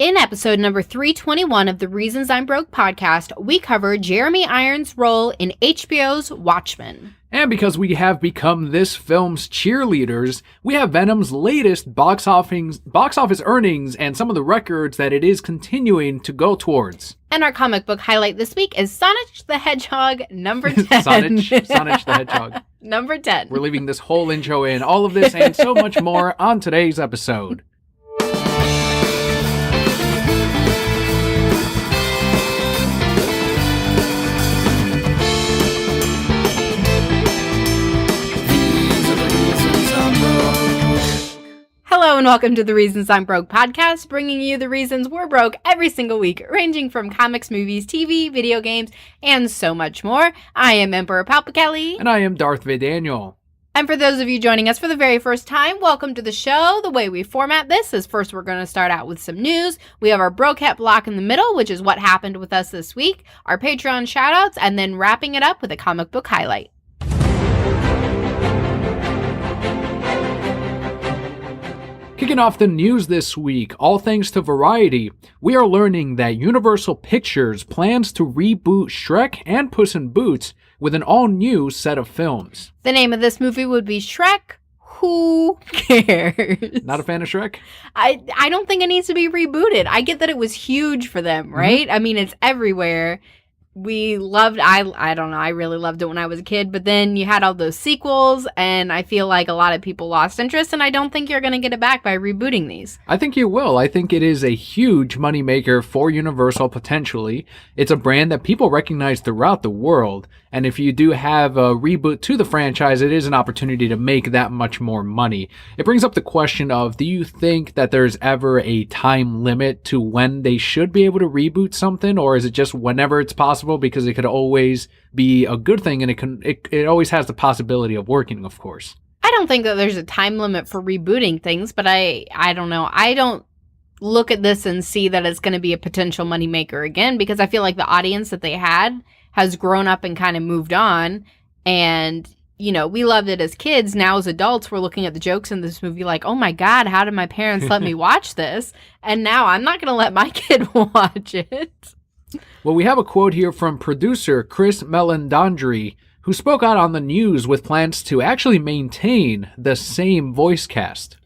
In episode number 321 of the Reasons I'm Broke podcast, we cover Jeremy Irons' role in HBO's Watchmen. And because we have become this film's cheerleaders, we have Venom's latest box office earnings and some of the records that it is continuing to go towards. And our comic book highlight this week is Sonic the Hedgehog number 10. Sonic the Hedgehog. Number 10. We're leaving this whole intro in. All of this and so much more on today's episode. Hello and welcome to the Reasons I'm Broke podcast, bringing you the reasons we're broke every single week, ranging from comics, movies, TV, video games, and so much more. I am Emperor Kelli. And I am Darth Daniel. And for those of you joining us for the very first time, welcome to the show. The way we format this is first we're going to start out with some news. We have our Brocat block in the middle, which is what happened with us this week, our Patreon shoutouts, and then wrapping it up with a comic book highlight. Kicking off the news this week, all thanks to Variety, we are learning that Universal Pictures plans to reboot Shrek and Puss in Boots with an all-new set of films. The name of this movie would be Shrek. Who cares? Not a fan of Shrek? I don't think it needs to be rebooted. I get that it was huge for them, right? I mean, it's everywhere. We loved, I don't know, I really loved it when I was a kid, but then you had all those sequels, and I feel like a lot of people lost interest, and I don't think you're going to get it back by rebooting these. I think you will. I think it is a huge moneymaker for Universal, potentially. It's a brand that people recognize throughout the world, and if you do have a reboot to the franchise, it is an opportunity to make that much more money. It brings up the question of, do you think that there's ever a time limit to when they should be able to reboot something, or is it just whenever it's possible? Because it could always be a good thing, and it always has the possibility of working, of course. I don't think that there's a time limit for rebooting things, but I don't know. I don't look at this and see that it's going to be a potential moneymaker again, because I feel like the audience that they had has grown up and kind of moved on, and you know, we loved it as kids. Now as adults, we're looking at the jokes in this movie like, oh my God, how did my parents let me watch this? And now I'm not going to let my kid watch it. Well, we have a quote here from producer Chris Melandandri, who spoke out on the news with plans to actually maintain the same voice cast.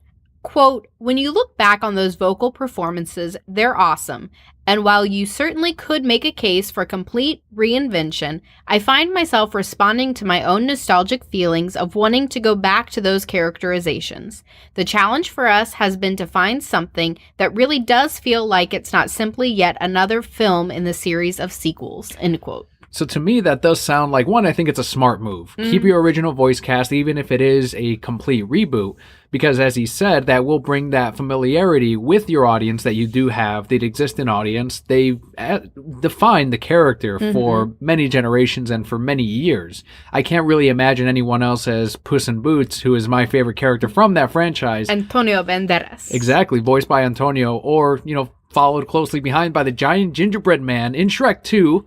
Quote, when you look back on those vocal performances, they're awesome. And while you certainly could make a case for complete reinvention, I find myself responding to my own nostalgic feelings of wanting to go back to those characterizations. The challenge for us has been to find something that really does feel like it's not simply yet another film in the series of sequels, end quote. So to me, that does sound like, one, I think it's a smart move. Keep your original voice cast, even if it is a complete reboot, because as he said, that will bring that familiarity with your audience that you do have, the existing audience. They define the character for many generations and for many years. I can't really imagine anyone else as Puss in Boots, who is my favorite character from that franchise. Antonio Banderas. Exactly, voiced by Antonio, or, you know, followed closely behind by the giant gingerbread man in Shrek 2.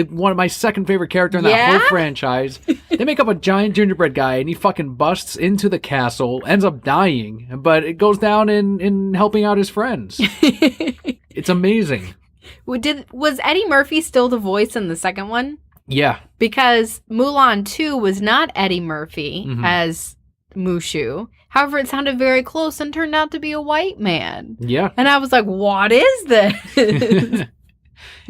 One of my second favorite character in that whole franchise. They make up a giant gingerbread guy, and he fucking busts into the castle, ends up dying, but it goes down in helping out his friends. It's amazing. Was Eddie Murphy still the voice in the second one? Yeah. Because Mulan 2 was not Eddie Murphy as Mushu. However, it sounded very close and turned out to be a white man. Yeah. And I was like, what is this?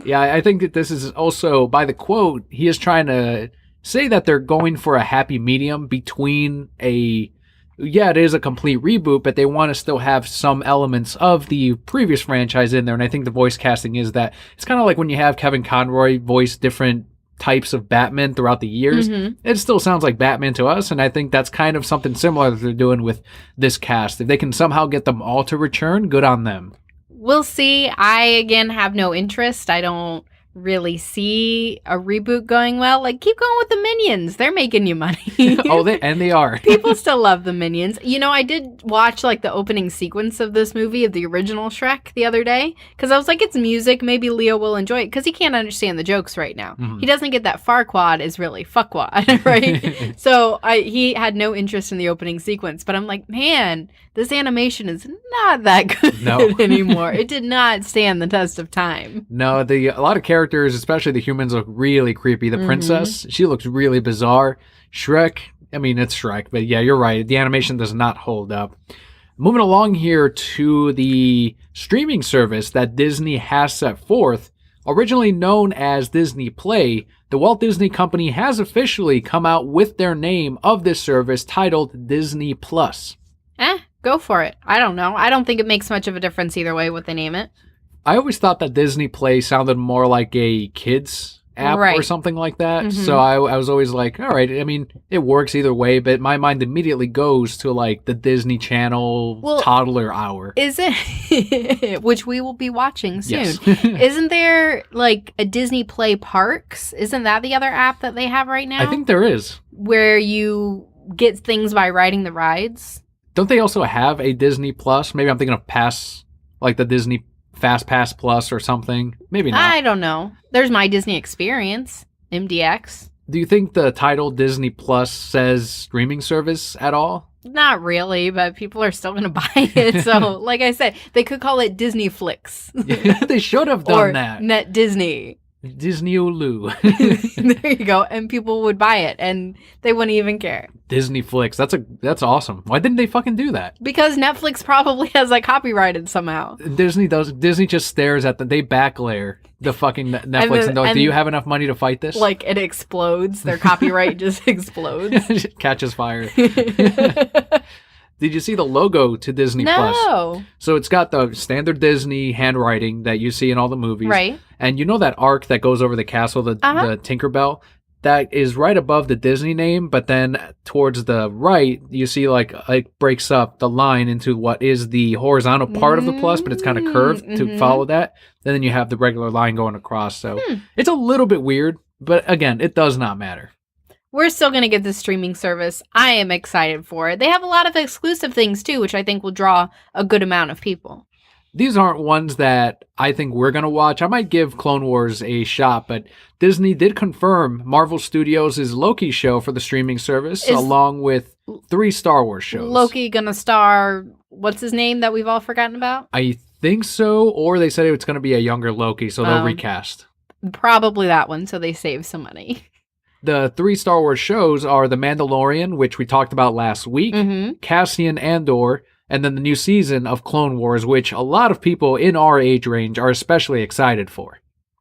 Yeah, I think that this is also, by the quote, he is trying to say that they're going for a happy medium between it is a complete reboot, but they want to still have some elements of the previous franchise in there. And I think the voice casting is that. It's kind of like when you have Kevin Conroy voice different types of Batman throughout the years. It still sounds like Batman to us, and I think that's kind of something similar that they're doing with this cast. If they can somehow get them all to return, good on them. We'll see. I, again, have no interest. I don't really see a reboot going well, like, keep going with the Minions. They're making you money. They are. People still love the Minions. You know, I did watch, like, the opening sequence of this movie, of the original Shrek, the other day, because I was like, it's music. Maybe Leo will enjoy it, because he can't understand the jokes right now. He doesn't get that Farquaad is really fuckwad, right? So he had no interest in the opening sequence, but I'm like, man, this animation is not that good anymore. It did not stand the test of time. No, a lot of characters, especially the humans, look really creepy. The princess, she looks really bizarre. Shrek, I mean, it's Shrek, but yeah, you're right. The animation does not hold up. Moving along here to the streaming service that Disney has set forth. Originally known as Disney Play, the Walt Disney Company has officially come out with their name of this service titled Disney Plus. Go for it. I don't know. I don't think it makes much of a difference either way what they name it. I always thought that Disney Play sounded more like a kids app or something like that. So I was always like, all right, I mean, it works either way, but my mind immediately goes to like the Disney Channel toddler hour. Is it? Which we will be watching soon. Yes. Isn't there like a Disney Play Parks? Isn't that the other app that they have right now? I think there is. Where you get things by riding the rides? Don't they also have a Disney Plus? Maybe I'm thinking of Pass, like the Disney Fast Pass Plus or something. Maybe not. I don't know. There's My Disney Experience, MDX. Do you think the title Disney Plus says streaming service at all? Not really, but people are still going to buy it. So, like I said, they could call it Disney Flix. They should have done that. Net Disney. Disney Ulu. There you go. And people would buy it, and they wouldn't even care. Disney Flix. That's awesome. Why didn't they fucking do that? Because Netflix probably has that copyrighted somehow. Disney does. Disney just stares at they backlayer the fucking Netflix and they're like, do you have enough money to fight this? Like, it explodes. Their copyright just explodes. Catches fire. Did you see the logo to Disney Plus? No. So it's got the standard Disney handwriting that you see in all the movies. Right. And you know that arc that goes over the castle, the Tinkerbell? That is right above the Disney name, but then towards the right, you see like it breaks up the line into what is the horizontal part of the plus, but it's kind of curved to follow that. And then you have the regular line going across. So it's a little bit weird, but again, it does not matter. We're still going to get this streaming service. I am excited for it. They have a lot of exclusive things, too, which I think will draw a good amount of people. These aren't ones that I think we're going to watch. I might give Clone Wars a shot, but Disney did confirm Marvel Studios' Loki show for the streaming service, along with 3 Star Wars shows. Loki going to star, what's his name that we've all forgotten about? I think so, or they said it's going to be a younger Loki, so they'll recast. Probably that one, so they save some money. The 3 Star Wars shows are The Mandalorian, which we talked about last week, Cassian Andor, and then the new season of Clone Wars, which a lot of people in our age range are especially excited for.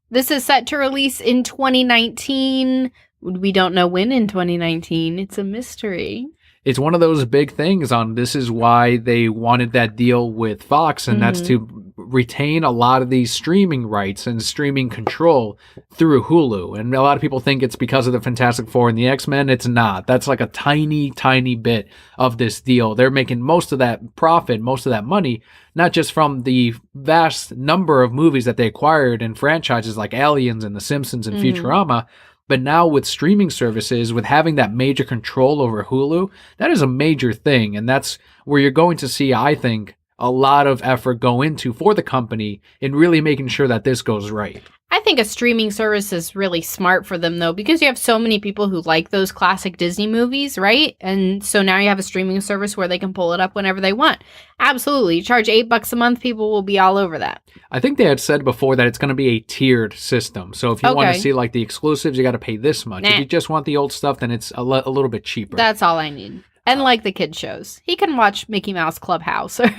This is set to release in 2019. We don't know when in 2019. It's a mystery. It's one of those big things this is why they wanted that deal with Fox, and that's to retain a lot of these streaming rights and streaming control through Hulu. And a lot of people think it's because of the Fantastic Four and the X-Men. It's not. That's like a tiny, tiny bit of this deal. They're making most of that profit, most of that money, not just from the vast number of movies that they acquired and franchises like Aliens and The Simpsons and Futurama, but now with streaming services, with having that major control over Hulu, that is a major thing. And that's where you're going to see, I think, a lot of effort go into for the company in really making sure that this goes right. I think a streaming service is really smart for them, though, because you have so many people who like those classic Disney movies, right? And so now you have a streaming service where they can pull it up whenever they want. Absolutely. You charge $8 a month, people will be all over that. I think they had said before that it's going to be a tiered system. So if you want to see like the exclusives, you got to pay this much. If you just want the old stuff, then it's a little bit cheaper. That's all I need. And like the kid shows. He can watch Mickey Mouse Clubhouse or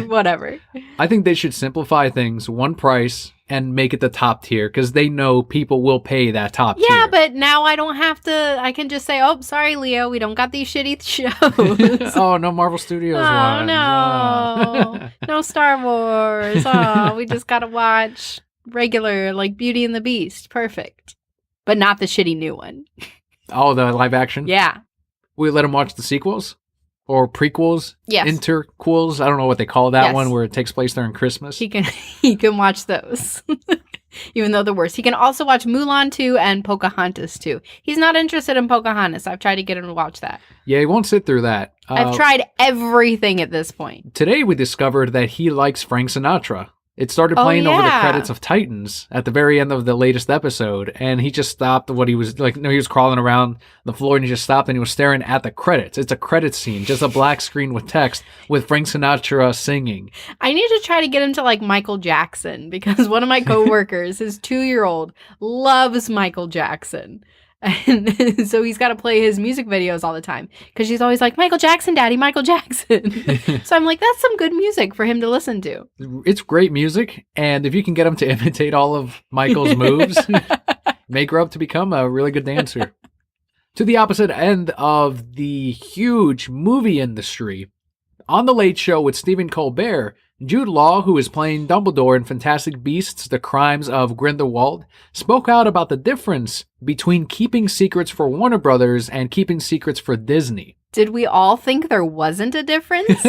whatever. I think they should simplify things, one price, and make it the top tier, because they know people will pay that top tier. Yeah, but now I don't have to, I can just say, oh, sorry, Leo, we don't got these shitty shows. Oh, no Marvel Studios ones. No. No Star Wars. Oh, we just got to watch regular, like Beauty and the Beast. Perfect. But not the shitty new one. Oh, the live action? Yeah. We let them watch the sequels? Or prequels? Yes. Interquels? I don't know what they call that one where it takes place during Christmas. He can watch those. Even though they're worse. He can also watch Mulan 2 and Pocahontas 2. He's not interested in Pocahontas. I've tried to get him to watch that. Yeah, he won't sit through that. I've tried everything at this point. Today we discovered that he likes Frank Sinatra. It started playing over the credits of Titans at the very end of the latest episode, and he just stopped what he was like. No, he was crawling around the floor, and he just stopped, and he was staring at the credits. It's a credit scene, just a black screen with text with Frank Sinatra singing. I need to try to get him to like Michael Jackson, because one of my coworkers, his 2-year-old, loves Michael Jackson. And so he's got to play his music videos all the time because she's always like, Michael Jackson, Daddy, Michael Jackson. So I'm like, that's some good music for him to listen to. It's great music. And if you can get him to imitate all of Michael's moves, may grow up to become a really good dancer. To the opposite end of the huge movie industry, on The Late Show with Stephen Colbert, Jude Law, who is playing Dumbledore in Fantastic Beasts: The Crimes of Grindelwald, spoke out about the difference between keeping secrets for Warner Brothers and keeping secrets for Disney. Did we all think there wasn't a difference?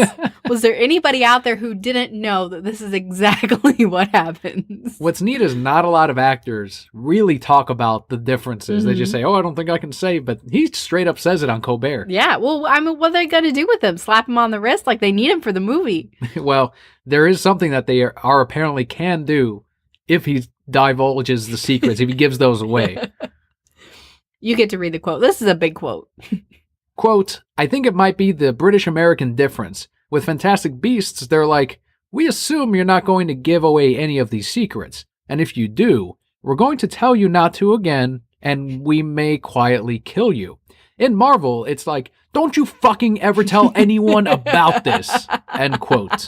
Was there anybody out there who didn't know that this is exactly what happens? What's neat is not a lot of actors really talk about the differences. They just say, oh, I don't think I can say, but he straight up says it on Colbert. Yeah, well, I mean, what are they going to do with him? Slap him on the wrist like they need him for the movie? Well, there is something that they are apparently can do if he divulges the secrets, if he gives those away. You get to read the quote. This is a big quote. Quote, I think it might be the British-American difference. With Fantastic Beasts, they're like, we assume you're not going to give away any of these secrets. And if you do, we're going to tell you not to again, and we may quietly kill you. In Marvel, it's like, don't you fucking ever tell anyone about this. End quote.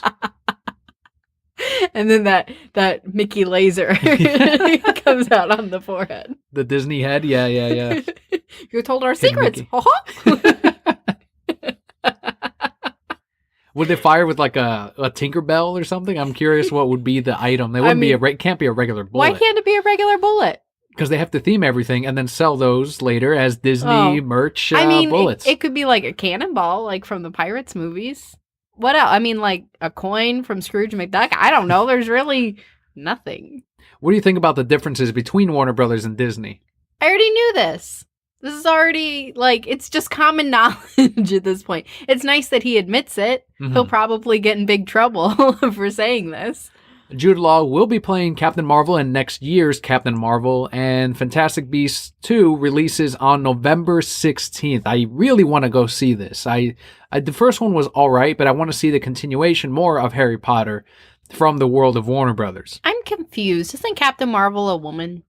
And then that Mickey laser comes out on the forehead. The Disney head? Yeah. You told our secrets. Would they fire with like a Tinkerbell or something? I'm curious what would be the item. They wouldn't can't be a regular bullet. Why can't it be a regular bullet? Because they have to theme everything and then sell those later as Disney merch bullets. It could be like a cannonball, like from the Pirates movies. What else? I mean, like a coin from Scrooge McDuck? I don't know. There's really nothing. What do you think about the differences between Warner Brothers and Disney? I already knew this. This is already, like, it's just common knowledge at this point. It's nice that he admits it. Mm-hmm. He'll probably get in big trouble for saying this. Jude Law will be playing Captain Marvel in next year's Captain Marvel, and Fantastic Beasts 2 releases on November 16th. I really want to go see this. The first one was all right, but I want to see the continuation more of Harry Potter from the world of Warner Brothers. I'm confused. Isn't Captain Marvel a woman?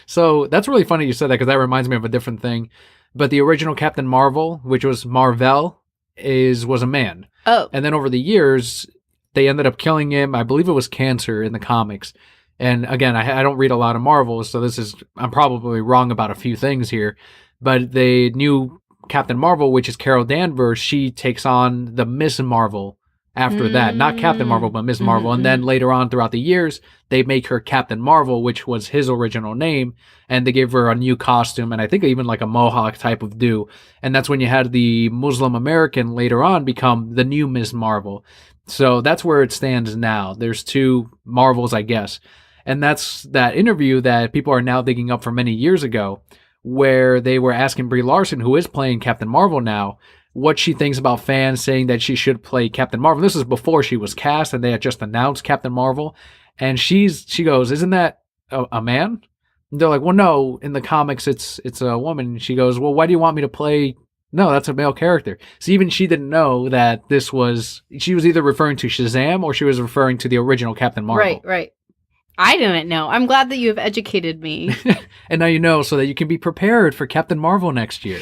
So that's really funny you said that, because that reminds me of a different thing. But the original Captain Marvel, which was Marvel, was a man. Oh. And then over the years, they ended up killing him. I believe it was cancer in the comics. And again, I don't read a lot of Marvel, so I'm probably wrong about a few things here. But the new Captain Marvel, which is Carol Danvers, she takes on the Miss Marvel after that. Not Captain Marvel, but Miss Marvel. And then later on throughout the years, they make her Captain Marvel, which was his original name. And they gave her a new costume, and I think even like a mohawk type of do. And that's when you had the Muslim American later on become the new Miss Marvel. So that's where it stands now. There's two Marvels, I guess. And that's that interview that people are now digging up from many years ago, where they were asking Brie Larson, who is playing Captain Marvel now, what she thinks about fans saying that she should play Captain Marvel. This is before she was cast and they had just announced Captain Marvel. And she goes, isn't that a man? And they're like, well, no, in the comics, it's a woman. And she goes, well, why do you want me to play? No, that's a male character. So even she didn't know that she was either referring to Shazam or she was referring to the original Captain Marvel. Right. I didn't know. I'm glad that you have educated me. And now you know, so that you can be prepared for Captain Marvel next year.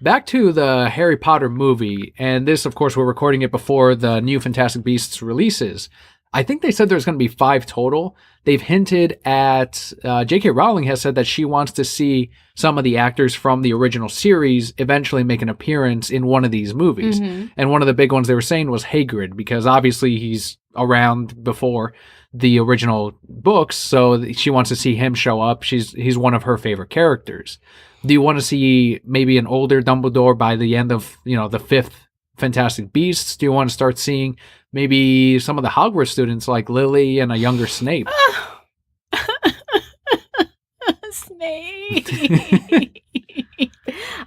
Back to the Harry Potter movie, and this, of course, we're recording it before the new Fantastic Beasts releases. I think they said there's going to be 5 total. They've hinted at, J.K. Rowling has said that she wants to see some of the actors from the original series eventually make an appearance in one of these movies. Mm-hmm. And one of the big ones they were saying was Hagrid, because obviously he's around before the original books, so she wants to see him show up. He's one of her favorite characters. Do you want to see maybe an older Dumbledore by the end of, the 5th Fantastic Beasts? Do you want to start seeing maybe some of the Hogwarts students like Lily and a younger Snape. Snape.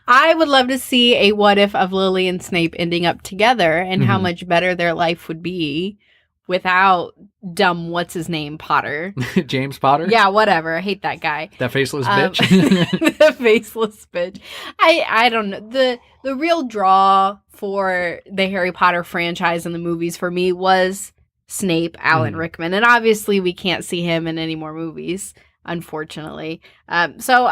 I would love to see a what if of Lily and Snape ending up together and how much better their life would be without dumb what's his name Potter. James Potter? Yeah, whatever. I hate that guy. That faceless bitch. The faceless bitch. I don't know. The real draw for the Harry Potter franchise and the movies for me was Snape, Alan Rickman. And obviously we can't see him in any more movies, unfortunately. So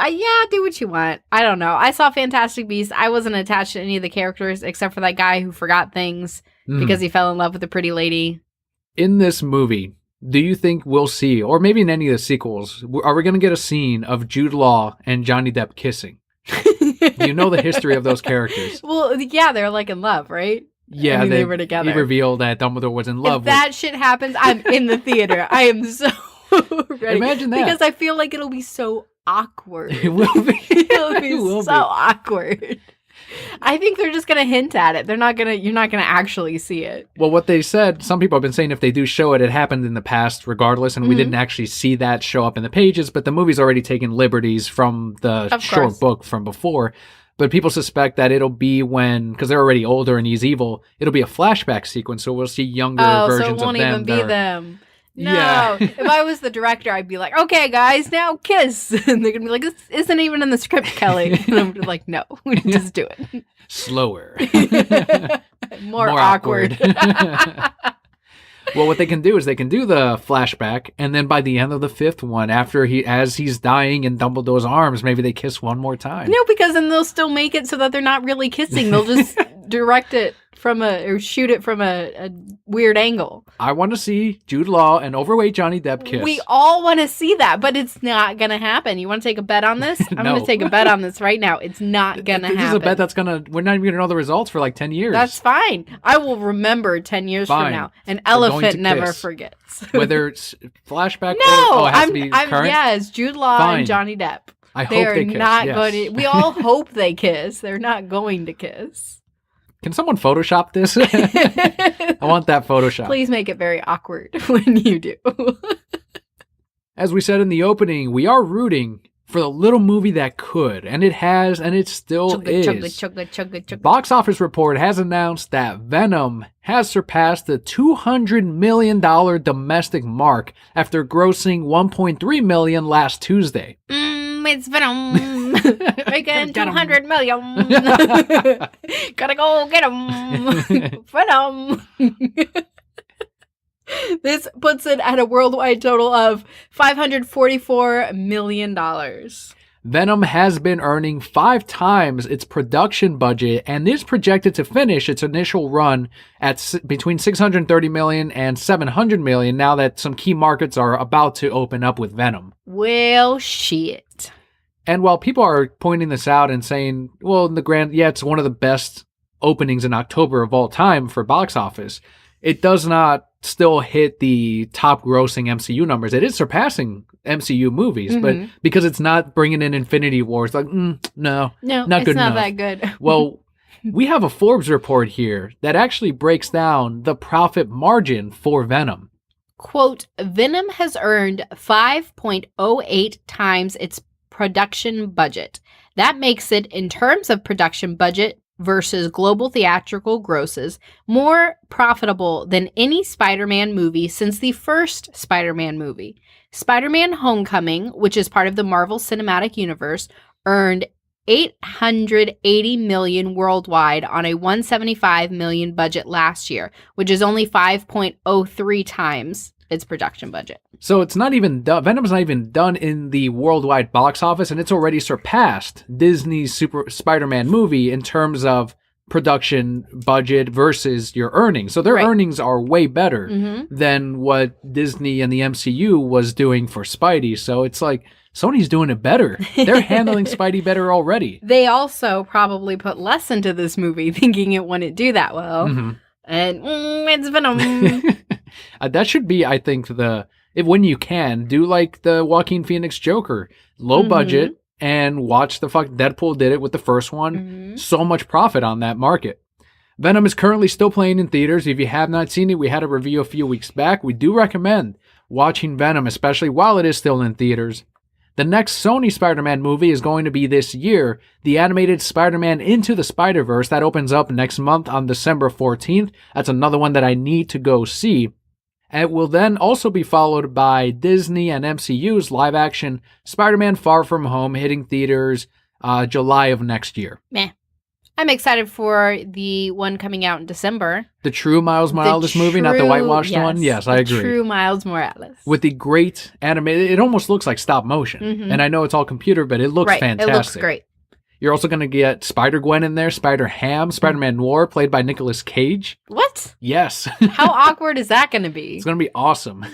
do what you want. I don't know. I saw Fantastic Beasts. I wasn't attached to any of the characters except for that guy who forgot things because he fell in love with a pretty lady. In this movie, do you think we'll see, or maybe in any of the sequels, are we going to get a scene of Jude Law and Johnny Depp kissing? You know the history of those characters. Well, yeah, they're like in love, right? Yeah, I mean, they were together. He revealed that Dumbledore was in love if that shit happens, I'm in the theater. I am so ready. Imagine that. Because I feel like it'll be so awkward. It will be. It'll be so awkward. I think they're just going to hint at it. You're not going to actually see it. Well, what they said, some people have been saying if they do show it, it happened in the past regardless, and we didn't actually see that show up in the pages, but the movie's already taken liberties from the short book from before. But people suspect that it'll be because they're already older and he's evil, it'll be a flashback sequence, so we'll see younger versions of them. So it won't even be them. No. Yeah. If I was the director, I'd be like, okay, guys, now kiss. And they're going to be like, this isn't even in the script, Kelly. And I'm like, no, just do it. Slower. More awkward. Well, what they can do is they can do the flashback, and then by the end of the fifth one, as he's dying in Dumbledore's arms, maybe they kiss one more time. No, because then they'll still make it so that they're not really kissing. They'll just direct it or shoot it from a weird angle. I want to see Jude Law and overweight Johnny Depp kiss. We all want to see that, but it's not going to happen. You want to take a bet on this? I'm going to take a bet on this right now. It's not going to happen. This is a bet we're not even going to know the results for like 10 years. That's fine. I will remember 10 years from now. An elephant never forgets. Whether it's flashback or it has to be current? Yeah, it's Jude Law and Johnny Depp. I hope they kiss. Not going to, we all hope they kiss. They're not going to kiss. Can someone Photoshop this? I want that Photoshop. Please make it very awkward when you do. As we said in the opening, we are rooting for the little movie that could, and it has, and it still is. Chugga. Box Office Report has announced that Venom has surpassed the $200 million domestic mark after grossing $1.3 million last Tuesday. It's Venom. Making $200 million. Gotta go get him. Venom. This puts it at a worldwide total of $544 million. Venom has been earning 5 times its production budget and is projected to finish its initial run at between $630 million and $700 million now that some key markets are about to open up with Venom. Well, shit. And while people are pointing this out and saying, well, it's one of the best openings in October of all time for box office, it does not still hit the top grossing MCU numbers. It is surpassing MCU movies, but because it's not bringing in Infinity Wars, like, no, not good enough. It's not that good. Well, we have a Forbes report here that actually breaks down the profit margin for Venom. Quote, Venom has earned 5.08 times its production budget. That makes it, in terms of production budget versus global theatrical grosses, more profitable than any Spider-Man movie since the first Spider-Man movie. Spider-Man Homecoming, which is part of the Marvel Cinematic Universe, earned $880 million worldwide on a $175 million budget last year, which is only 5.03 times its production budget. So it's not even done. Venom's not even done in the worldwide box office, and it's already surpassed Disney's Super Spider-Man movie in terms of production budget versus your earnings. So their earnings are way better than what Disney and the MCU was doing for Spidey. So it's like Sony's doing it better. They're handling Spidey better already. They also probably put less into this movie thinking it wouldn't do that well. And it's Venom. That should be, I think, when you can, do like the Joaquin Phoenix Joker. Low budget, and watch Deadpool did it with the first one. So much profit on that market. Venom is currently still playing in theaters. If you have not seen it, we had a review a few weeks back. We do recommend watching Venom, especially while it is still in theaters. The next Sony Spider-Man movie is going to be this year, the animated Spider-Man Into the Spider-Verse. That opens up next month on December 14th. That's another one that I need to go see. It will then also be followed by Disney and MCU's live-action Spider-Man Far From Home, hitting theaters July of next year. Meh. I'm excited for the one coming out in December. The true Miles Morales movie, not the whitewashed one? Yes, I agree. True Miles Morales. With the great animated, it almost looks like stop motion. Mhm. And I know it's all computer, but it looks fantastic. It looks great. You're also going to get Spider-Gwen in there, Spider-Ham, Spider-Man Noir, played by Nicolas Cage. What? Yes. How awkward is that going to be? It's going to be awesome.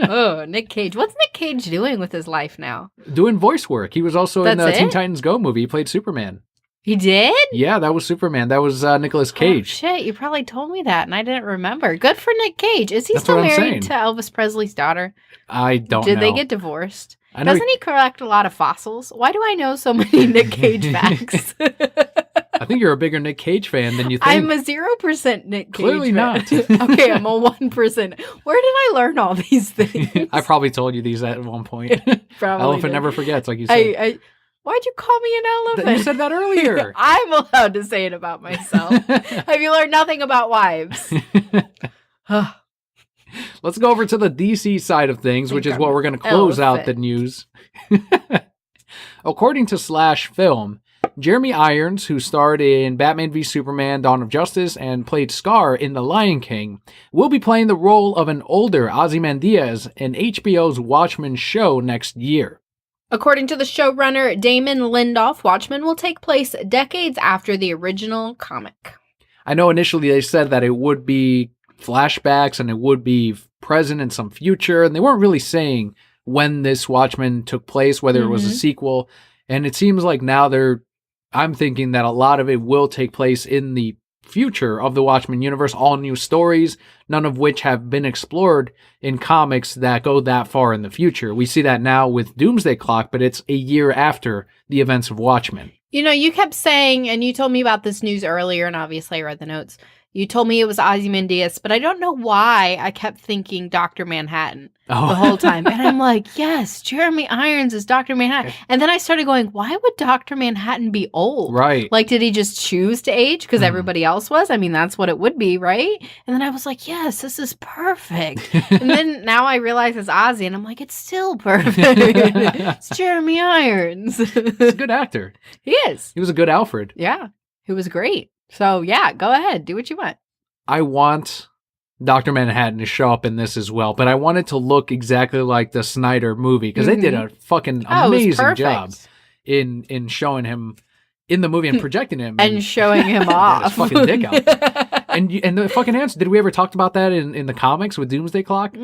Oh, Nick Cage. What's Nick Cage doing with his life now? Doing voice work. He was also in the That's Teen it? Titans Go movie. He played Superman. He did? Yeah, that was Superman. That was Nicolas Oh, Cage. shit, you probably told me that and I didn't remember. Good for Nick Cage. Is he That's still what I'm married saying. to Elvis Presley's daughter? I don't know. Did they get divorced? I know Doesn't he collect a lot of fossils? Why do I know so many Nick Cage facts? I think you're a bigger Nick Cage fan than you think. I'm a 0% Nick Cage Clearly fan. not. Okay, I'm a 1%. Where did I learn all these things? I probably told you these at one point. Probably Elephant did. never forgets, like you said. Why'd you call me an elephant? You said that earlier. I'm allowed to say it about myself. Have you learned nothing about wives? Let's go over to the DC side of things, which is what we're going to close out the news. According to Slash Film, Jeremy Irons, who starred in Batman v Superman: Dawn of Justice and played Scar in The Lion King, will be playing the role of an older Ozymandias in HBO's Watchmen show next year. According to the showrunner Damon Lindelof, Watchmen will take place decades after the original comic. I know initially they said that it would be flashbacks and it would be present in some future, and they weren't really saying when this Watchmen took place, whether it was a sequel. And it seems like now I'm thinking that a lot of it will take place in the future of the Watchmen universe, all new stories, none of which have been explored in comics that go that far in the future. We see that now with Doomsday Clock, but it's a year after the events of Watchmen. You know, you kept saying, and you told me about this news earlier, and obviously I read the notes. You told me it was Ozymandias, but I don't know why I kept thinking Dr. Manhattan the whole time. And I'm like, yes, Jeremy Irons is Dr. Manhattan. And then I started going, why would Dr. Manhattan be old? Right. Like, did he just choose to age because everybody else was? I mean, that's what it would be, right? And then I was like, yes, this is perfect. And then now I realize it's Ozzy, and I'm like, it's still perfect. It's Jeremy Irons. He's a good actor. He is. He was a good Alfred. Yeah, he was great. So, yeah, go ahead. Do what you want. I want Dr. Manhattan to show up in this as well, but I want it to look exactly like the Snyder movie, because they did a fucking amazing job in showing him in the movie and projecting him. And showing him off. His fucking dick out. And the fucking answer, did we ever talk about that in the comics with Doomsday Clock?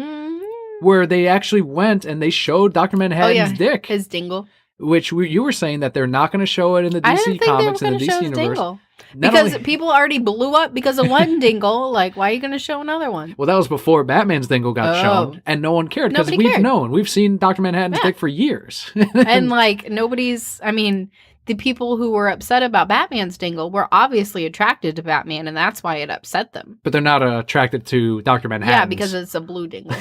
Where they actually went and they showed Dr. Manhattan's dick. His dingle. Which you were saying that they're not going to show it in the DC comics and the DC universe. Dingle. Because people already blew up because of one dingle. Like, why are you going to show another one? Well, that was before Batman's dingle got shown, and no one cared because we've seen Dr. Manhattan's dick for years. And like the people who were upset about Batman's dingle were obviously attracted to Batman, and that's why it upset them. But they're not attracted to Dr. Manhattan. Yeah, because it's a blue dingle.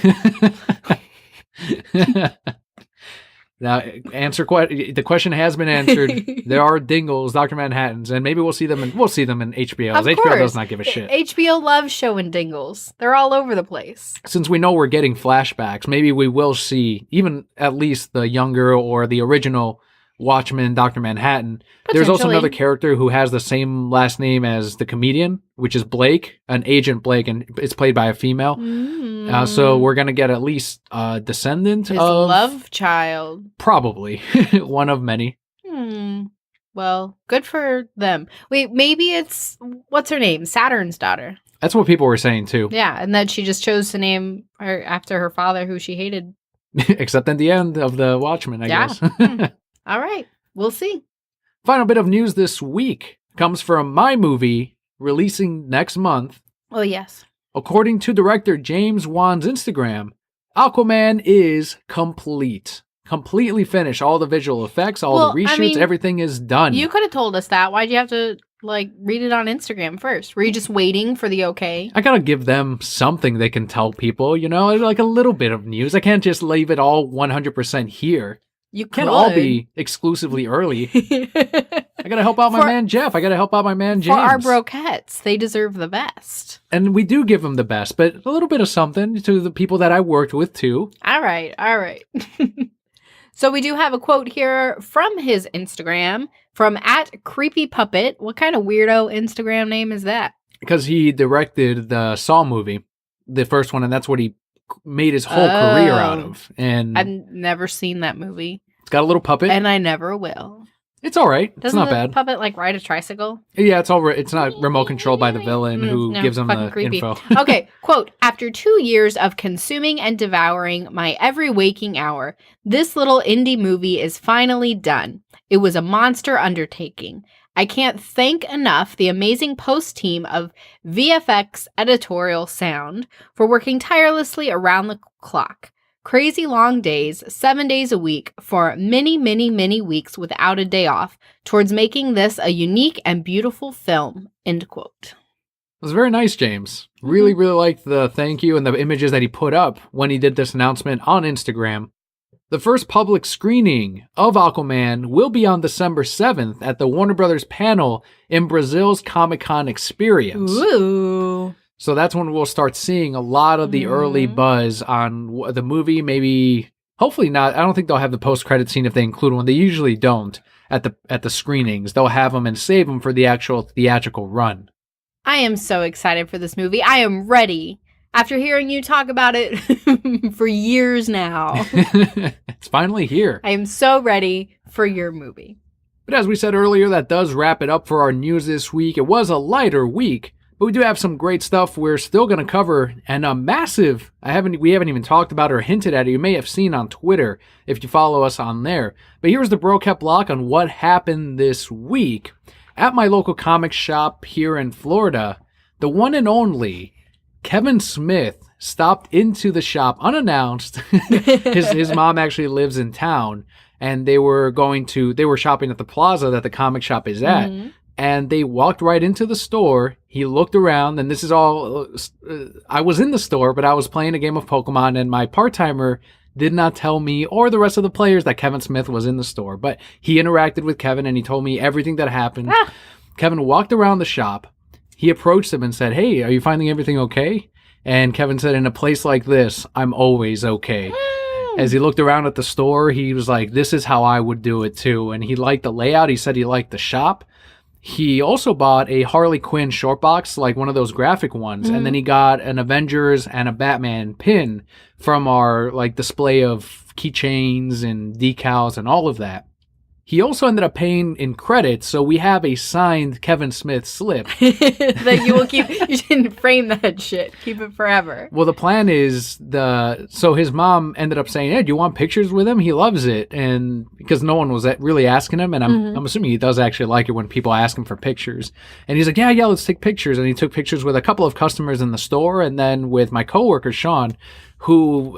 Now, the question has been answered. There are dingles, Dr. Manhattans, and maybe we'll see them in HBO. Of HBO course. does not give a shit. HBO loves showing dingles. They're all over the place. Since we know we're getting flashbacks, maybe we will see even at least the younger or the original Watchmen, Dr. Manhattan. There's also another character who has the same last name as the comedian, which is Blake, an Agent Blake, and it's played by a female. So we're going to get at least a descendant His of... love child. Probably. One of many. Well, good for them. Wait, maybe it's... What's her name? Saturn's daughter. That's what people were saying, too. Yeah, and that she just chose to name her after her father, who she hated. Except at the end of the Watchmen, I guess. All right. We'll see. Final bit of news this week comes from my movie releasing next month. Oh, yes. According to director James Wan's Instagram, Aquaman is complete. Completely finished. All the visual effects, all the reshoots, everything is done. You could have told us that. Why'd you have to like read it on Instagram first? Were you just waiting for the okay? I gotta give them something they can tell people, like a little bit of news. I can't just leave it all 100% here. You Can't all be exclusively early. I gotta help out my man Jeff. I gotta help out my man James. For our brokettes, they deserve the best. And we do give them the best, but a little bit of something to the people that I worked with too. All right. So we do have a quote here from his Instagram from @creepypuppet. What kind of weirdo Instagram name is that? Because he directed the Saw movie, the first one, and that's what he made his whole career out of. And I've never seen that movie. It's got a little puppet. And I never will. It's all right. Doesn't it's not the bad. Puppet like ride a tricycle? Yeah, it's all right. It's not remote controlled by the villain who gives him the creepy. info. Okay, quote, after 2 years of consuming and devouring my every waking hour, this little indie movie is finally done. It was a monster undertaking. I can't thank enough the amazing post team of VFX editorial sound for working tirelessly around the clock. Crazy long days, 7 days a week, for many, many, many weeks without a day off, towards making this a unique and beautiful film, end quote. It was very nice, James. Really, really liked the thank you and the images that he put up when he did this announcement on Instagram. The first public screening of Aquaman will be on December 7th at the Warner Brothers panel in Brazil's Comic-Con experience. Ooh. So that's when we'll start seeing a lot of the early buzz on the movie. Maybe, hopefully not. I don't think they'll have the post-credit scene if they include one. They usually don't at the screenings. They'll have them and save them for the actual theatrical run. I am so excited for this movie. I am ready. After hearing you talk about it for years now. It's finally here. I am so ready for your movie. But as we said earlier, that does wrap it up for our news this week. It was a lighter week. But we do have some great stuff we're still going to cover, and a massive, we haven't even talked about or hinted at it. You may have seen on Twitter if you follow us on there. But here's the Brocat block on what happened this week. At my local comic shop here in Florida, the one and only Kevin Smith stopped into the shop unannounced. His mom actually lives in town, and they were shopping at the plaza that the comic shop is at. Mm-hmm. And they walked right into the store. He looked around, and this is all... I was in the store, but I was playing a game of Pokemon, and my part-timer did not tell me or the rest of the players that Kevin Smith was in the store. But he interacted with Kevin, and he told me everything that happened. Kevin walked around the shop. He approached him and said, "Hey, are you finding everything okay?" And Kevin said, "In a place like this, I'm always okay." As he looked around at the store, he was like, "This is how I would do it too." And he liked the layout. He said he liked the shop. He also bought a Harley Quinn short box, like one of those graphic ones. Mm-hmm. And then he got an Avengers and a Batman pin from our display of keychains and decals and all of that. He also ended up paying in credits, so we have a signed Kevin Smith slip. That you will keep. You shouldn't frame that shit. Keep it forever. Well, the plan is so his mom ended up saying, "Hey, do you want pictures with him? He loves it." And because no one was really asking him, and I'm assuming he does actually like it when people ask him for pictures. And he's like, yeah, let's take pictures. And he took pictures with a couple of customers in the store, and then with my coworker Sean, who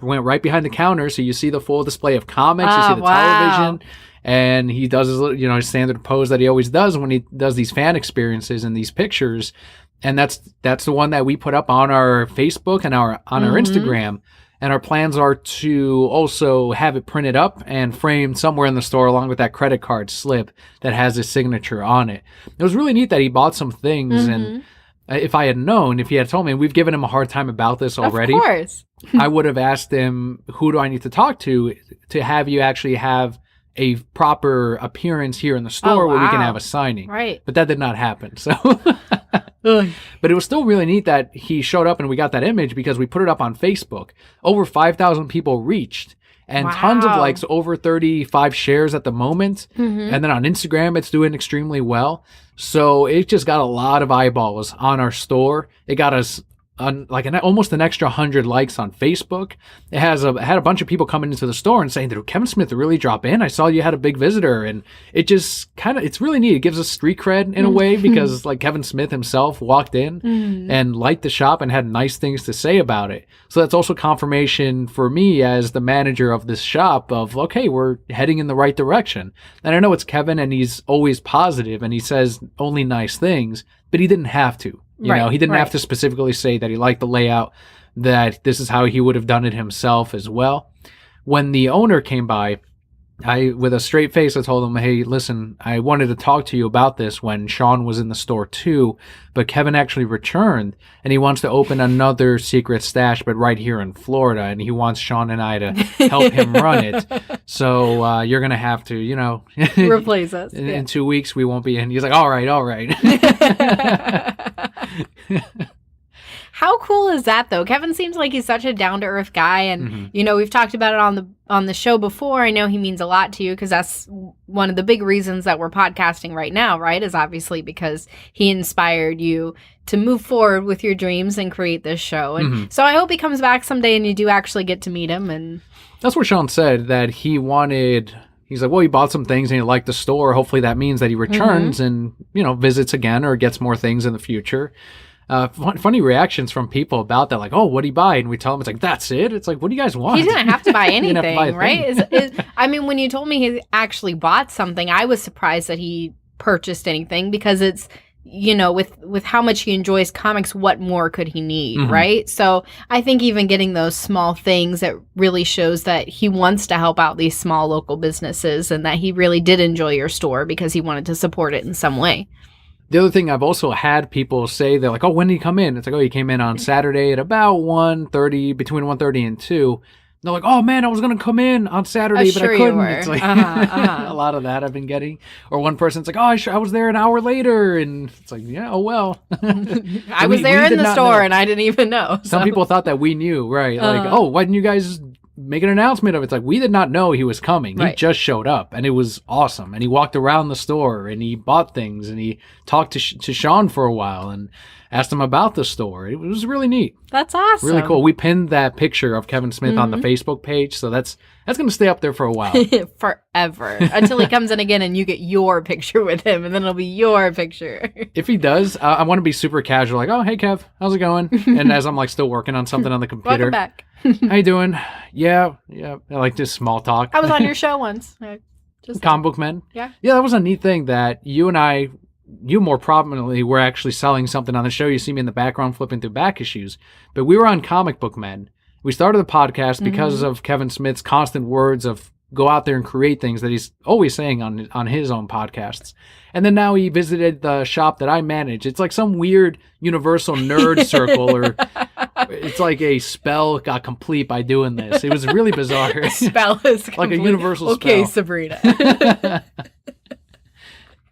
went right behind the counter, so you see the full display of comics, you see the television, and he does his his standard pose that he always does when he does these fan experiences and these pictures, and that's the one that we put up on our Facebook and on our Instagram, and our plans are to also have it printed up and framed somewhere in the store along with that credit card slip that has his signature on it. It was really neat that he bought some things and. If I had known, if he had told me, we've given him a hard time about this already. Of course. I would have asked him, who do I need to talk to have you actually have a proper appearance here in the store where we can have a signing. Right. But that did not happen. So, but it was still really neat that he showed up and we got that image because we put it up on Facebook. Over 5,000 people reached. And tons of likes, over 35 shares at the moment. Mm-hmm. And then on Instagram, it's doing extremely well. So it just got a lot of eyeballs on our store. It got us almost an extra 100 likes on Facebook. It had a bunch of people coming into the store and saying, "Did Kevin Smith really drop in? I saw you had a big visitor." And it just it's really neat. It gives us street cred in a way because like Kevin Smith himself walked in and liked the shop and had nice things to say about it. So that's also confirmation for me as the manager of this shop of, okay, we're heading in the right direction. And I know it's Kevin and he's always positive and he says only nice things, but he didn't have to. You know, he didn't have to specifically say that he liked the layout, that this is how he would have done it himself as well. When the owner came by, with a straight face, I told him, "Hey, listen, I wanted to talk to you about this when Sean was in the store too, but Kevin actually returned and he wants to open another secret stash, but right here in Florida, and he wants Sean and I to help him run it. So you're going to have to, replace us. In 2 weeks, we won't be in." He's like, all right. How cool is that, though? Kevin seems like he's such a down-to-earth guy, and, we've talked about it on the show before. I know he means a lot to you because that's one of the big reasons that we're podcasting right now, right, is obviously because he inspired you to move forward with your dreams and create this show. And so I hope he comes back someday and you do actually get to meet him. And that's what Sean said, that he wanted... He's like, well, he bought some things and he liked the store. Hopefully that means that he returns and, visits again or gets more things in the future. Funny reactions from people about that, like, "Oh, what'd he buy?" And we tell him, it's like, "That's it." It's like, what do you guys want? He didn't have to buy anything, right? I mean, when you told me he actually bought something, I was surprised that he purchased anything because it's, with how much he enjoys comics, what more could he need, right? So I think even getting those small things, that really shows that he wants to help out these small local businesses and that he really did enjoy your store because he wanted to support it in some way. The other thing I've also had people say, they're like, "Oh, when did he come in?" It's like, "Oh, he came in on Saturday at about 1:30, between 1:30 and 2. They're like, "Oh man, I was going to come in on Saturday, but I couldn't." It's like a lot of that I've been getting. Or one person's like, "Oh, I was there an hour later." And it's like, yeah, oh well. I was there in the store and I didn't even know. Some people thought that we knew, right? Like, "Oh, why didn't you guys make an announcement of it?" It's like, we did not know he was coming. He just showed up and it was awesome. And he walked around the store and he bought things and he talked to Sean for a while and asked him about the store. It was really neat. That's awesome. Really cool. We pinned that picture of Kevin Smith on the Facebook page, so that's going to stay up there for a while. Forever. Until he comes in again and you get your picture with him, and then it'll be your picture. If he does, I want to be super casual, like, "Oh, hey, Kev, how's it going?" And as I'm like still working on something on the computer. Welcome back. "How you doing?" Yeah. I like just small talk. I was on your show once. Comic Book Men. Yeah. Yeah, that was a neat thing that you more prominently were actually selling something on the show. You see me in the background flipping through back issues. But we were on Comic Book Men. We started the podcast because of Kevin Smith's constant words of go out there and create things that he's always saying on his own podcasts. And then now he visited the shop that I manage. It's like some weird universal nerd circle, or it's like a spell got complete by doing this. It was really bizarre. A spell is complete. Like a universal spell. Okay, Sabrina.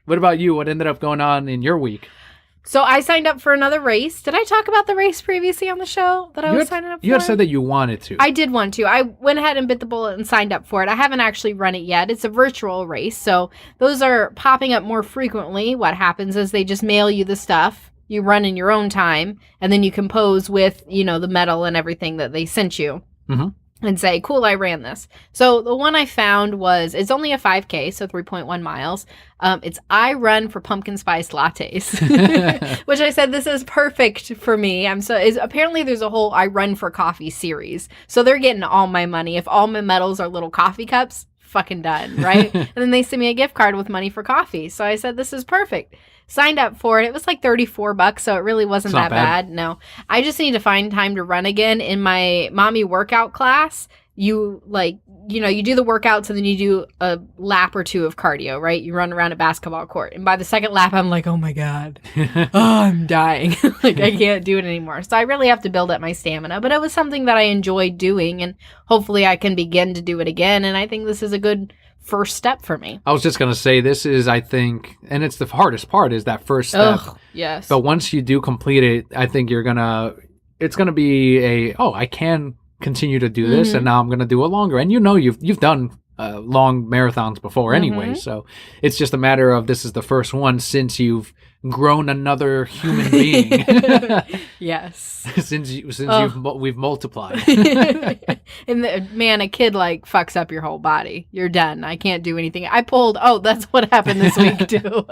What about you? What ended up going on in your week? So I signed up for another race. Did I talk about the race previously on the show that I was signing up for? You had said that you wanted to. I did want to. I went ahead and bit the bullet and signed up for it. I haven't actually run it yet. It's a virtual race, so those are popping up more frequently. What happens is they just mail you the stuff. You run in your own time, and then you compose with, the medal and everything that they sent you. And say, cool, I ran this. So the one I found it's only a 5K, so 3.1 miles. It's I run for pumpkin spice lattes, which I said, this is perfect for me. Apparently there's a whole I run for coffee series. So they're getting all my money. If all my medals are little coffee cups, fucking done, right? And then they send me a gift card with money for coffee. So I said, this is perfect. Signed up for it. It was like $34, so it really wasn't that bad. No, I just need to find time to run again. In my mommy workout class, you do the workouts and then you do a lap or two of cardio, right? You run around a basketball court. And by the second lap, I'm like, oh my God, I'm dying. I can't do it anymore. So I really have to build up my stamina. But it was something that I enjoyed doing, and hopefully I can begin to do it again. And I think this is a good first step for me. I was just going to say, this is, I think, and it's the hardest part, is that first step. Ugh, yes. But once you do complete it, I think it's going to be I can continue to do this, and now I'm going to do it longer. And you've done long marathons before anyway, so it's just a matter of, this is the first one since you've grown another human being. Yes. since we've multiplied. And man, a kid like fucks up your whole body. You're done. I can't do anything. That's what happened this week too.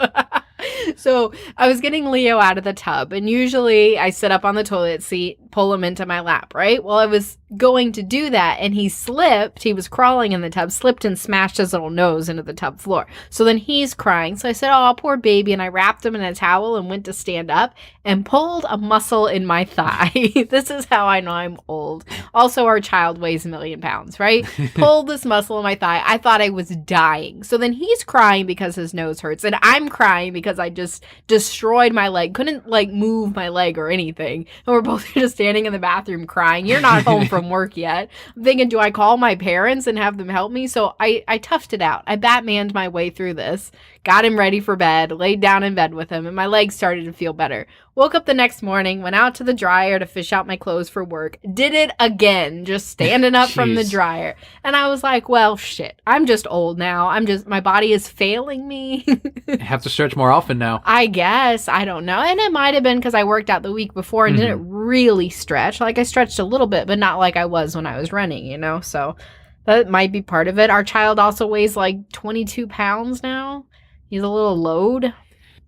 So I was getting Leo out of the tub, and usually I sit up on the toilet seat, pull him into my lap, right? Well, I was going to do that, and he slipped. He was crawling in the tub, slipped and smashed his little nose into the tub floor. So then he's crying. So I said, oh, poor baby, and I wrapped him in a towel and went to stand up and pulled a muscle in my thigh. This is how I know I'm old. Also, our child weighs 1 million pounds, right? Pulled this muscle in my thigh. I thought I was dying. So then he's crying because his nose hurts, and I'm crying because I just destroyed my leg. Couldn't like move my leg or anything. And we're both just standing in the bathroom crying. You're not home from work yet. I'm thinking, do I call my parents and have them help me? So I toughed it out. I Batmaned my way through this, got him ready for bed, laid down in bed with him, and my legs started to feel better. Woke up the next morning, went out to the dryer to fish out my clothes for work. Did it again, just standing up from the dryer. And I was like, well, shit, I'm just old now. My body is failing me. I have to stretch more often now. I guess. I don't know. And it might have been because I worked out the week before and didn't really stretch. Like I stretched a little bit, but not like I was when I was running, you know? So that might be part of it. Our child also weighs like 22 pounds now. He's a little load.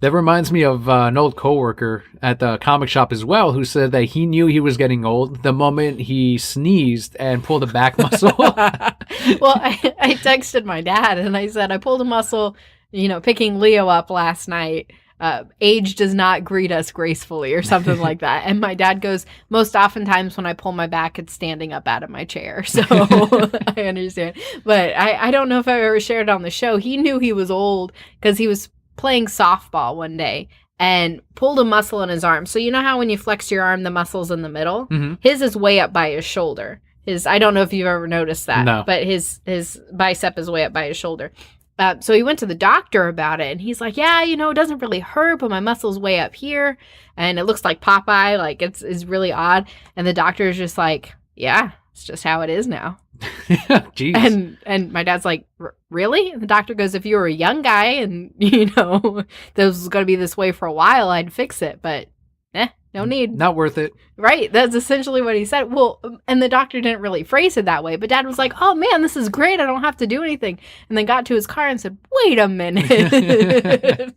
That reminds me of an old coworker at the comic shop as well, who said that he knew he was getting old the moment he sneezed and pulled a back muscle. Well, I texted my dad and I said, I pulled a muscle, picking Leo up last night. Age does not greet us gracefully or something like that. And my dad goes, most oftentimes when I pull my back, it's standing up out of my chair. So I understand. But I don't know if I ever shared it on the show. He knew he was old because he was playing softball one day and pulled a muscle in his arm. So you know how when you flex your arm, the muscle's in the middle? Mm-hmm. His is way up by his shoulder. I don't know if you've ever noticed that, no. But his bicep is way up by his shoulder. So he went to the doctor about it, and he's like, yeah, it doesn't really hurt, but my muscle's way up here, and it looks like Popeye, like it's really odd. And the doctor is just like, yeah, it's just how it is now. Jeez. And my dad's like, really? And the doctor goes, if you were a young guy and, this was going to be this way for a while, I'd fix it, but no need. Not worth it. Right. That's essentially what he said. Well, and the doctor didn't really phrase it that way, but Dad was like, oh man, this is great. I don't have to do anything. And then got to his car and said, wait a minute.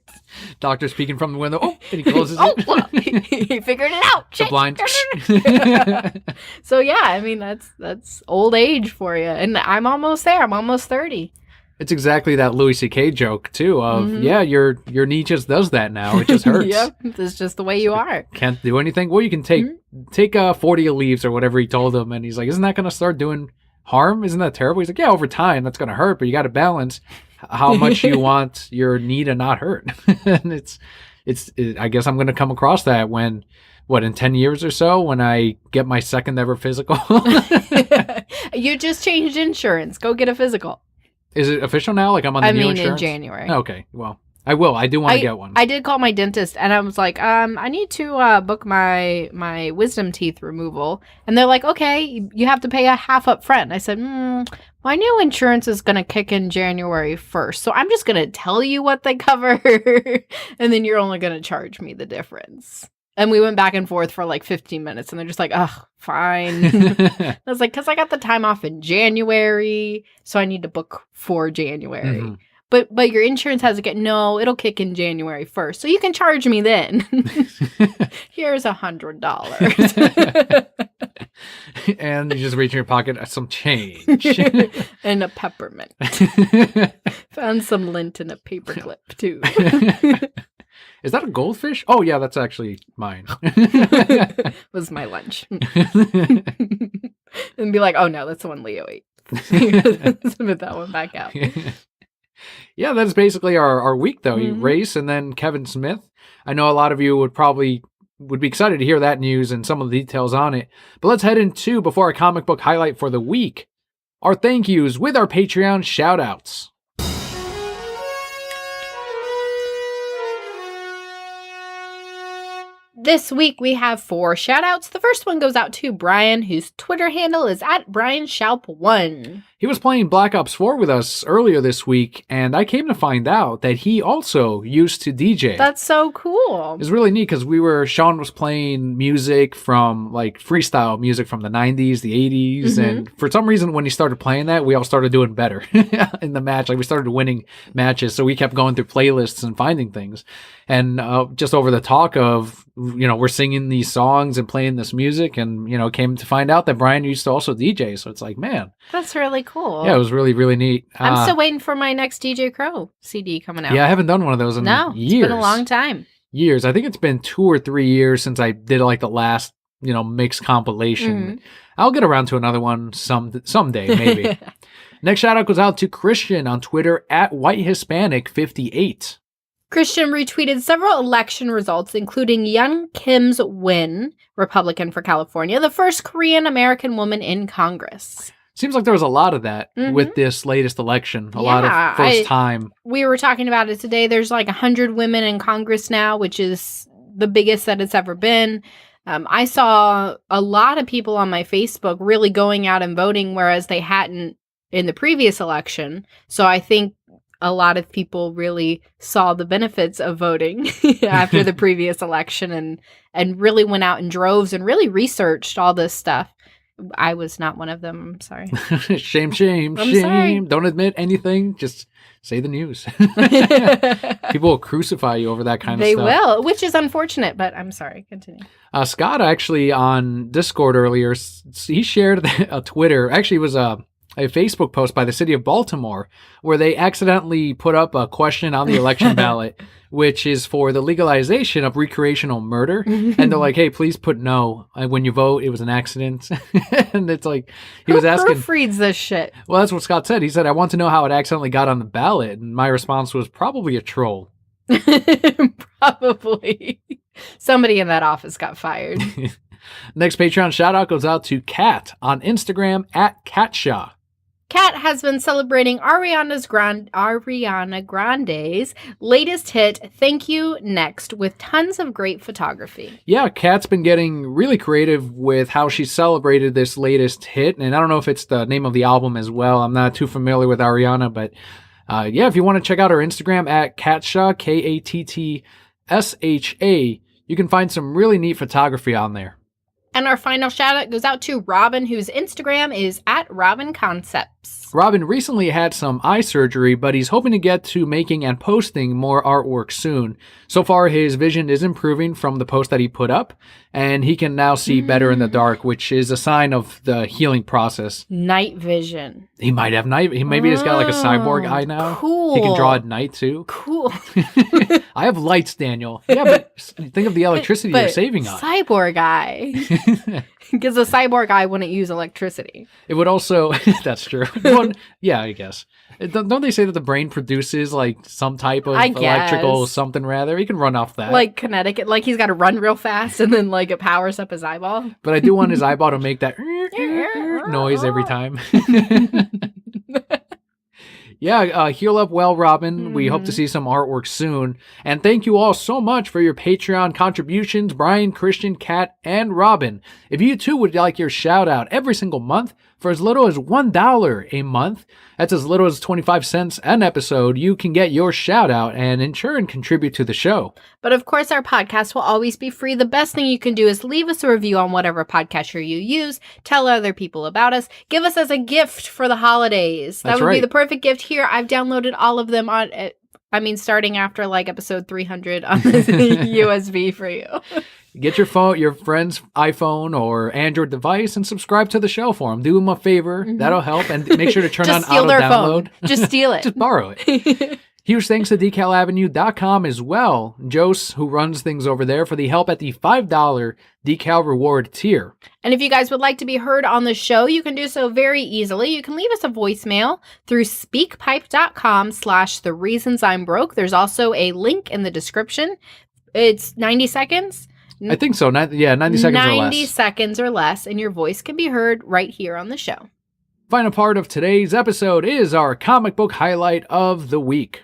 Doctor speaking from the window. Oh, and he closes it. Well, he figured it out. The blind. So yeah, I mean, that's old age for you. And I'm almost there. I'm almost 30. It's exactly that Louis C.K. joke, too, of, your knee just does that now. It just hurts. Yep, it's just the way you are. Can't do anything. Well, you can take 40 leaves or whatever he told him, and he's like, isn't that going to start doing harm? Isn't that terrible? He's like, yeah, over time, that's going to hurt, but you got to balance how much you want your knee to not hurt. And I guess I'm going to come across that when... in 10 years or so when I get my second ever physical? You just changed insurance. Go get a physical. Is it official now? Like I'm on the new insurance? In January. Okay, well, I will. I do want to get one. I did call my dentist and I was like, I need to book my wisdom teeth removal. And they're like, okay, you have to pay a half up front. I said, my new insurance is going to kick in January 1st. So I'm just going to tell you what they cover. And then you're only going to charge me the difference. And we went back and forth for like 15 minutes and they're just like, ugh, fine. I was like, because I got the time off in January, so I need to book for January. Mm-hmm. But your insurance has to it'll kick in January 1st. So you can charge me then. Here's $100. And you just reach in your pocket, some change. And a peppermint. Found some lint in a paperclip too. Is that a goldfish? Oh, yeah, that's actually mine. Was my lunch. And be like, oh, no, that's the one Leo ate. Spit that one back out. Yeah, that's basically our week, though. You race and then Kevin Smith. I know a lot of you would be excited to hear that news and some of the details on it. But let's head into, before our comic book highlight for the week, our thank yous with our Patreon shout-outs. This week we have 4 shout-outs. The first one goes out to Brian, whose Twitter handle is @BrianSchaub1. He was playing Black Ops 4 with us earlier this week, and I came to find out that he also used to DJ. That's so cool. It was really neat because Sean was playing music from like freestyle music from the 90s, the 80s, and for some reason when he started playing that, we all started doing better in the match. Like we started winning matches, so we kept going through playlists and finding things. And just over the talk of, we're singing these songs and playing this music, and, came to find out that Brian used to also DJ. So it's like, man. That's really cool. Yeah, it was really, really neat. I'm still waiting for my next DJ Crow CD coming out. Yeah, I haven't done one of those in years. It's been a long time. Years. I think it's been 2 or 3 years since I did like the last, mixed compilation. I'll get around to another one someday, maybe. Next shout out goes out to Christian on Twitter at WhiteHispanic58. Christian retweeted several election results, including Young Kim's win, Republican for California, the first Korean American woman in Congress. Seems like there was a lot of that with this latest election. A lot of first time. We were talking about it today. There's like 100 women in Congress now, which is the biggest that it's ever been. I saw a lot of people on my Facebook really going out and voting, whereas they hadn't in the previous election. So I think a lot of people really saw the benefits of voting after the previous election and really went out in droves and really researched all this stuff. I was not one of them. I'm sorry. Shame. Sorry. Don't admit anything. Just say the news. People will crucify you over that kind of stuff. They will, which is unfortunate, but I'm sorry. Continue. Scott actually on Discord earlier, he shared a Twitter. Actually, it was a Facebook post by the city of Baltimore where they accidentally put up a question on the election ballot, which is for the legalization of recreational murder. And they're like, hey, please put no. When you vote, it was an accident. And it's like, he was asking. Who proofreads this shit? Well, that's what Scott said. He said, I want to know how it accidentally got on the ballot. And my response was probably a troll. Probably. Somebody in that office got fired. Next Patreon shout out goes out to Kat on Instagram at Katshaw. Kat has been celebrating Ariana Grande's latest hit, Thank You Next, with tons of great photography. Yeah, Kat's been getting really creative with how she celebrated this latest hit, and I don't know if it's the name of the album as well. I'm not too familiar with Ariana, but if you want to check out her Instagram at Katsha, Kattsha, you can find some really neat photography on there. And our final shout out goes out to Robin, whose Instagram is at Robin Concepts. Robin recently had some eye surgery, but he's hoping to get to making and posting more artwork soon. So far, his vision is improving from the post that he put up, and he can now see better in the dark, which is a sign of the healing process. Night vision. He might have night. Maybe he's got like a cyborg eye now. Cool. He can draw at night too. Cool. I have lights, Daniel. Yeah, but think of the electricity you're saving on. Cyborg eye. Because a cyborg eye wouldn't use electricity. It would also, that's true. Well, yeah, I guess. Don't they say that the brain produces like some type of electrical something rather? He can run off that. Like kinetic, like he's got to run real fast and then like it powers up his eyeball. But I do want his eyeball to make that noise every time. Yeah, heal up well, Robin. We hope to see some artwork soon. And thank you all so much for your Patreon contributions, Brian, Christian, Kat, and Robin. If you too would like your shout out every single month for as little as $1 a month, that's as little as 25 cents an episode, you can get your shout out and in turn contribute to the show. But of course, our podcast will always be free. The best thing you can do is leave us a review on whatever podcatcher you use. Tell other people about us. Give us as a gift for the holidays. That would be the perfect gift here. I've downloaded all of them starting after like episode 300 on the USB for you. Get your phone, your friend's iPhone or Android device and subscribe to the show for them. Do them a favor. That'll help. And make sure to turn on auto download. Just steal it. Just borrow it. Huge thanks to decalavenue.com as well. Jose, who runs things over there, for the help at the $5 decal reward tier. And if you guys would like to be heard on the show, you can do so very easily. You can leave us a voicemail through speakpipe.com/thereasonsimebroke. There's also a link in the description. It's 90 seconds. I think so. 90 seconds or less. 90 seconds or less, and your voice can be heard right here on the show. Final part of today's episode is our comic book highlight of the week.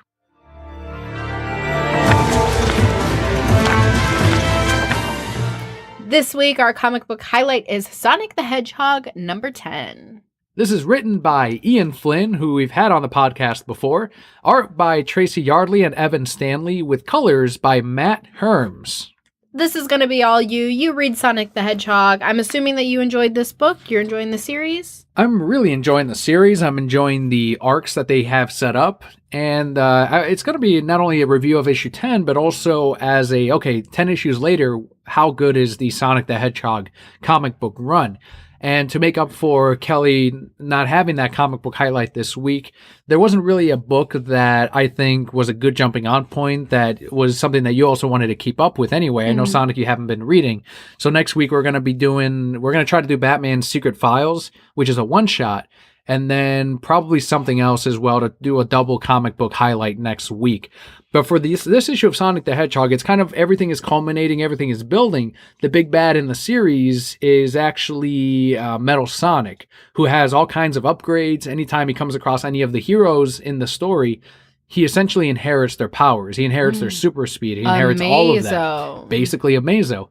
This week, our comic book highlight is Sonic the Hedgehog number 10. This is written by Ian Flynn, who we've had on the podcast before, art by Tracy Yardley and Evan Stanley, with colors by Matt Herms. This is going to be all you. You read Sonic the Hedgehog. I'm assuming that you enjoyed this book. You're enjoying the series? I'm really enjoying the series. I'm enjoying the arcs that they have set up. And it's going to be not only a review of issue 10, but also as 10 issues later, how good is the Sonic the Hedgehog comic book run? And to make up for Kelli not having that comic book highlight this week, there wasn't really a book that I think was a good jumping on point that was something that you also wanted to keep up with anyway. I know Sonic you haven't been reading. So next week we're going to try to do Batman's Secret Files, which is a one-shot, and then probably something else as well to do a double comic book highlight next week. But for this issue of Sonic the Hedgehog, it's kind of everything is culminating, everything is building. The big bad in the series is actually Metal Sonic, who has all kinds of upgrades. Anytime he comes across any of the heroes in the story, he essentially inherits their powers. He inherits their super speed. He inherits all of that. Basically a Mazo.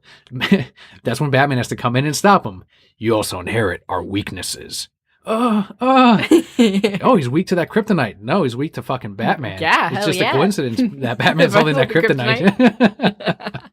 That's when Batman has to come in and stop him. You also inherit our weaknesses. Oh, he's weak to that kryptonite. No, he's weak to fucking Batman. Yeah, it's just a coincidence that Batman's holding that kryptonite.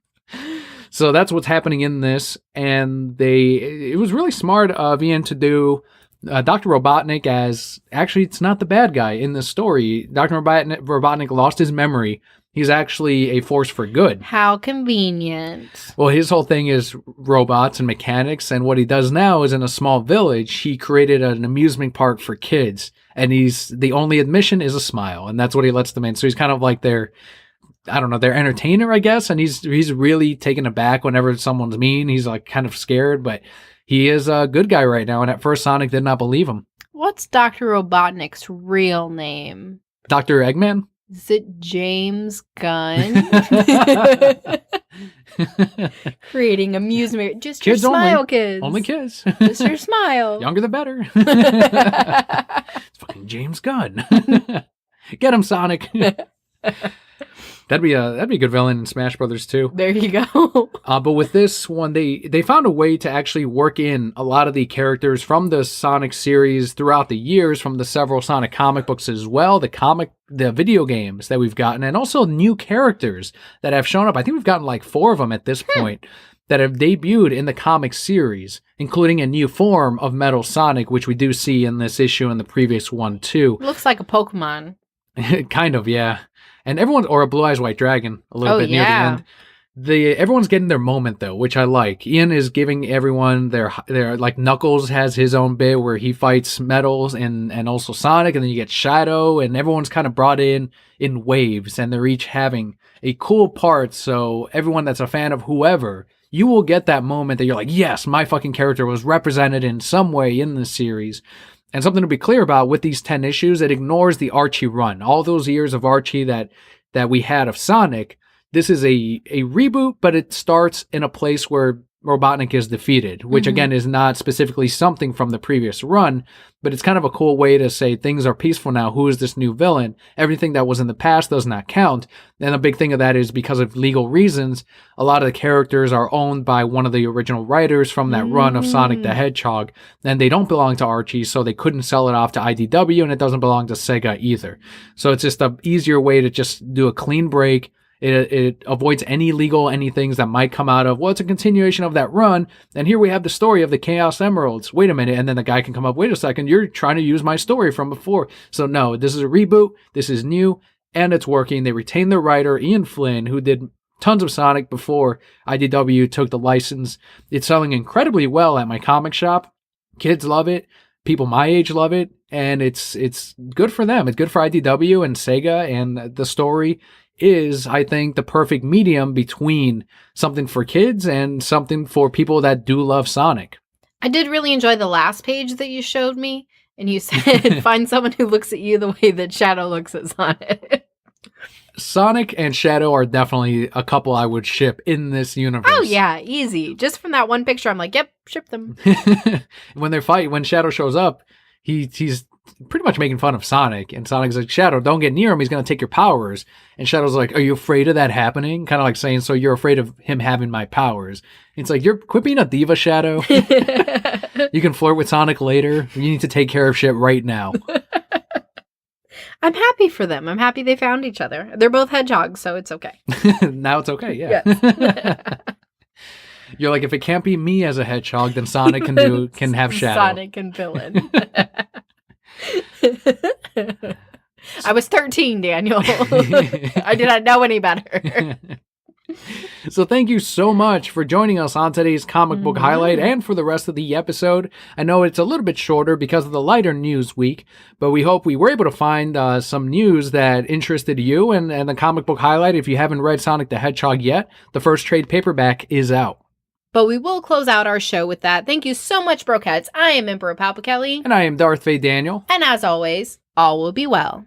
So that's what's happening in this, and it was really smart of Ian to do Dr. Robotnik as, actually, it's not the bad guy in this story. Dr. Robotnik lost his memory. He's actually a force for good. How convenient. Well, his whole thing is robots and mechanics, and what he does now is in a small village, he created an amusement park for kids, and the only admission is a smile, and that's what he lets them in. So he's kind of like their entertainer, I guess, and he's really taken aback whenever someone's mean. He's like kind of scared, but he is a good guy right now, and at first Sonic did not believe him. What's Dr. Robotnik's real name? Dr. Eggman? Is it James Gunn? Creating amusement. Just kids your smile, only. Kids. Only kids. Just your smile. Younger the better. It's fucking James Gunn. Get him, Sonic. That'd be a good villain in Smash Brothers too. There you go. But with this one, they found a way to actually work in a lot of the characters from the Sonic series throughout the years, from the several Sonic comic books as well, the video games that we've gotten, and also new characters that have shown up. I think we've gotten like 4 of them at this point that have debuted in the comic series, including a new form of Metal Sonic, which we do see in this issue and the previous one too. Looks like a Pokemon. Kind of, yeah. And or a Blue Eyes White Dragon a little bit near the end. Everyone's getting their moment though, which I like. Ian is giving everyone their like Knuckles has his own bit where he fights Metals and also Sonic, and then you get Shadow, and everyone's kind of brought in waves, and they're each having a cool part. So everyone that's a fan of whoever, you will get that moment that you're like, yes, my fucking character was represented in some way in this series. And something to be clear about with these 10 issues, it ignores the Archie run. All those years of Archie that we had of Sonic, this is a reboot, but it starts in a place where Robotnik is defeated, which again is not specifically something from the previous run, but it's kind of a cool way to say things are peaceful now. Who is this new villain? Everything that was in the past does not count. And a big thing of that is because of legal reasons, a lot of the characters are owned by one of the original writers from that run of Sonic the Hedgehog, and they don't belong to Archie, so they couldn't sell it off to IDW, and it doesn't belong to Sega either. So it's just an easier way to just do a clean break. It avoids any legal anythings that might come out of, well, it's a continuation of that run, and here we have the story of the Chaos Emeralds. Wait a minute, and then the guy can come up, wait a second, you're trying to use my story from before. So no, this is a reboot, this is new, and it's working. They retained their writer, Ian Flynn, who did tons of Sonic before IDW took the license. It's selling incredibly well at my comic shop. Kids love it. People my age love it, and it's good for them. It's good for IDW and Sega, and the story is, I think, the perfect medium between something for kids and something for people that do love Sonic. I did really enjoy the last page that you showed me, and you said, find someone who looks at you the way that Shadow looks at Sonic. Sonic and Shadow are definitely a couple I would ship in this universe. Oh yeah, easy. Just from that one picture, I'm like, yep, ship them. When they fight, when Shadow shows up, he's pretty much making fun of Sonic. And Sonic's like, Shadow, don't get near him. He's going to take your powers. And Shadow's like, are you afraid of that happening? Kind of like saying, so you're afraid of him having my powers. And it's like, you're quit being a diva, Shadow. You can flirt with Sonic later. You need to take care of shit right now. I'm happy for them. I'm happy they found each other. They're both hedgehogs, so it's okay. Now it's okay, yeah. Yes. You're like, if it can't be me as a hedgehog, then Sonic can have Shadow. Sonic can villain. I was 13, Daniel. I did not know any better. So thank you so much for joining us on today's comic book highlight and for the rest of the episode. I know it's a little bit shorter because of the lighter news week, but we hope we were able to find some news that interested you and the comic book highlight. If you haven't read Sonic the Hedgehog yet, the first trade paperback is out. But we will close out our show with that. Thank you so much, Brokettes. I am Emperor Papa Kelli. And I am Darth Vader Daniel. And as always, all will be well.